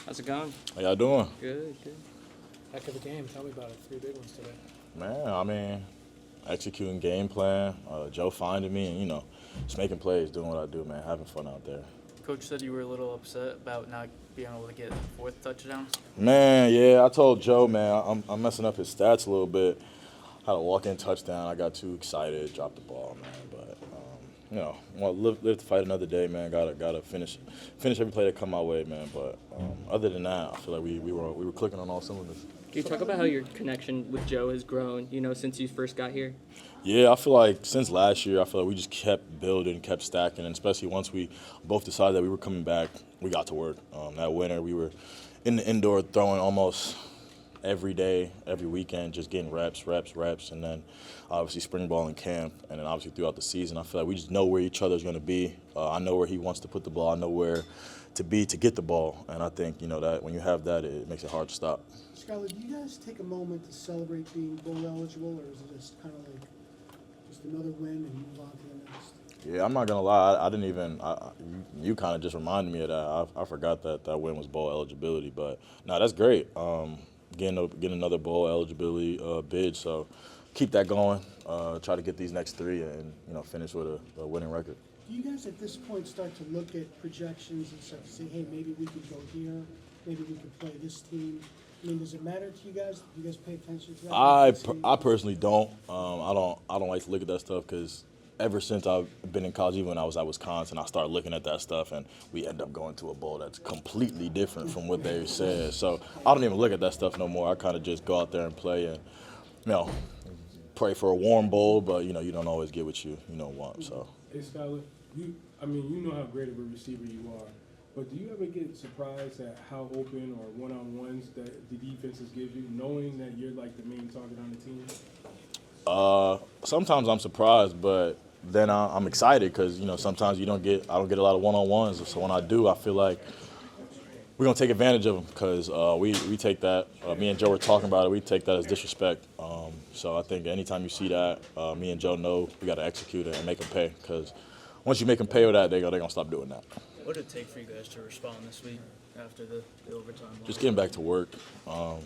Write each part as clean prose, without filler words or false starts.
How's it going? How y'all doing? Good, good. Heck of a game. Tell me about it. 3 big ones today. Man, I mean, executing game plan, Joe finding me, and, just making plays, doing what I do, man, having fun out there. Coach said you were a little upset about not being able to get the 4th touchdown. Man, yeah, I told Joe, man, I'm messing up his stats a little bit. Had a walk-in touchdown. I got too excited, dropped the ball, man. But, live to fight another day, man. Gotta finish every play that come my way, man. But other than that, I feel like we were clicking on all cylinders. Can you talk about how your connection with Joe has grown, since you first got here? Yeah, I feel like since last year, we just kept building, kept stacking, and especially once we both decided that we were coming back, we got to work. That winter, we were in the indoor throwing almost every day, every weekend, just getting reps, and then obviously spring ball in camp, and then obviously throughout the season. I feel like we just know where each other's going to be. I know where he wants to put the ball. I know where to be to get the ball, and I think, that when you have that, it makes it hard to stop. Skyler, do you guys take a moment to celebrate being bowl eligible, or is it just kind of like just another win and move on to the next? Yeah, I'm not gonna lie. I didn't even. You kind of just reminded me of that. I forgot that win was bowl eligibility, but no, that's great. Getting another bowl eligibility bid, so keep that going. Try to get these next 3 and finish with a winning record. Do you guys at this point start to look at projections and start to say, hey, maybe we could go here, maybe we could play this team? I mean, does it matter to you guys? Do you guys pay attention to that? I personally don't. I don't like to look at that stuff because ever since I've been in college, even when I was at Wisconsin, I started looking at that stuff, and we end up going to a bowl that's completely different from what they said. So I don't even look at that stuff no more. I kind of just go out there and play and, pray for a warm bowl, but, you don't always get what you want. So. Hey, Skyler, you know how great of a receiver you are, but do you ever get surprised at how open or one-on-ones that the defenses give you, knowing that you're like the main target on the team? Sometimes I'm surprised, but then I'm excited because sometimes I don't get a lot of one-on-ones. So when I do, I feel like we're gonna take advantage of them because we take that. Me and Joe were talking about it. We take that as disrespect. So I think anytime you see that, me and Joe know we got to execute it and make them pay because once you make them pay with that, they're gonna stop doing that. What did it take for you guys to respond this week after the overtime? Just getting back to work,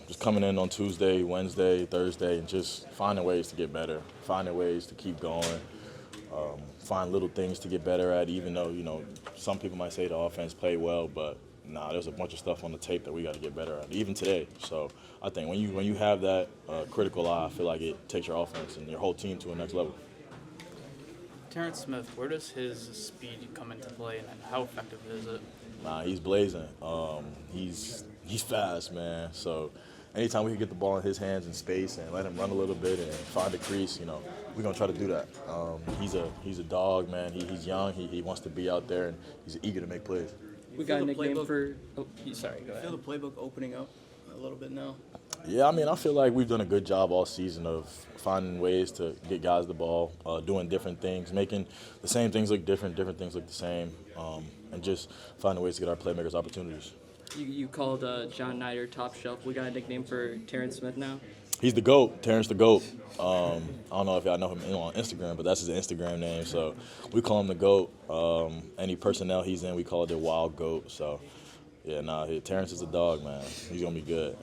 just coming in on Tuesday, Wednesday, Thursday, and just finding ways to get better, finding ways to keep going, find little things to get better at, even though, some people might say the offense played well, but there's a bunch of stuff on the tape that we got to get better at, even today. So I think when you have that critical eye, I feel like it takes your offense and your whole team to a next level. Terrence Smith, where does his speed come into play, and how effective is it? He's blazing. He's fast, man. So anytime we can get the ball in his hands in space and let him run a little bit and find a crease, we're gonna try to do that. He's a dog, man. He's young. He wants to be out there and he's eager to make plays. We got a nickname for. Oh, sorry. Go ahead. Feel the playbook opening up a little bit now? Yeah, I feel like we've done a good job all season of finding ways to get guys the ball, doing different things, making the same things look different things look the same, and just finding ways to get our playmakers opportunities. You called John Nider top shelf. We got a nickname for Terrence Smith now. He's the GOAT, Terrence the GOAT. I don't know if y'all know him on Instagram, but that's his Instagram name. So we call him the GOAT. Any personnel he's in, we call it the Wild GOAT. So, yeah, Terrence is a dog, man. He's going to be good.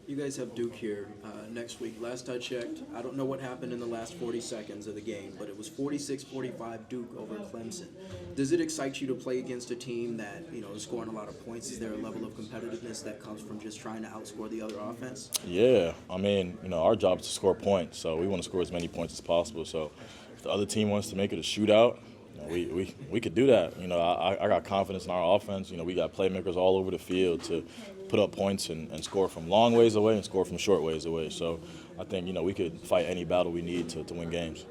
You guys have Duke here next week. Last I checked, I don't know what happened in the last 40 seconds of the game, but it was 46-45 Duke over Clemson. Does it excite you to play against a team that, is scoring a lot of points? Is there a level of competitiveness that comes from just trying to outscore the other offense? Yeah, our job is to score points, so we want to score as many points as possible. So if the other team wants to make it a shootout, we could do that. I got confidence in our offense. We got playmakers all over the field to put up points and score from long ways away and score from short ways away. So I think, we could fight any battle we need to win games.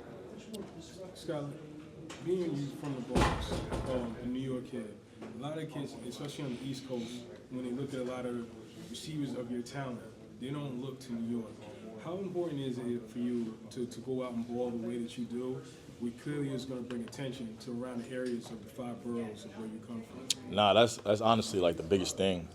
Skyler, being from the Bronx, a New York kid, a lot of kids, especially on the East Coast, when they look at a lot of receivers of your talent, they don't look to New York. How important is it for you to go out and ball the way that you do? We clearly is going to bring attention to around the areas of the 5 boroughs of where you come from. That's honestly like the biggest thing.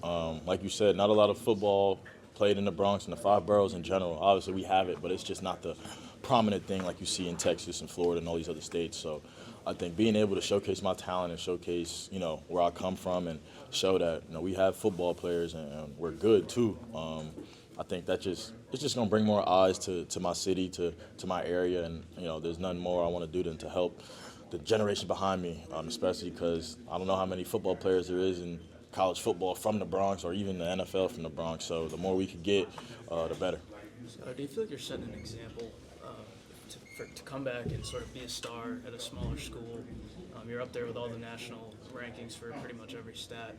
Like you said, not a lot of football played in the Bronx and the 5 boroughs in general. Obviously we have it, but it's just not the prominent thing like you see in Texas and Florida and all these other states. So I think being able to showcase my talent and showcase, where I come from and show that we have football players and we're good too. I think it's just gonna bring more eyes to my city, to my area, and there's nothing more I want to do than to help the generation behind me, especially because I don't know how many football players there is in college football from the Bronx or even the NFL from the Bronx. So the more we could get, the better. So do you feel like you're setting an example to come back and sort of be a star at a smaller school? You're up there with all the national rankings for pretty much every stat.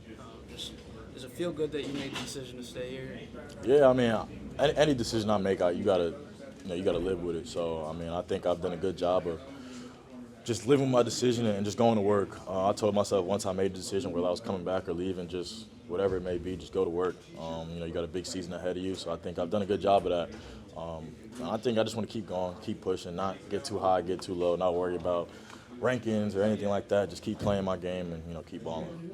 Does it feel good that you made the decision to stay here? Yeah, I mean, any decision I make, you gotta live with it. So I mean, I think I've done a good job of just living with my decision and just going to work. I told myself once I made the decision whether I was coming back or leaving, just whatever it may be, just go to work. You got a big season ahead of you, so I think I've done a good job of that. I think I just want to keep going, keep pushing, not get too high, get too low, not worry about rankings or anything like that. Just keep playing my game and keep balling.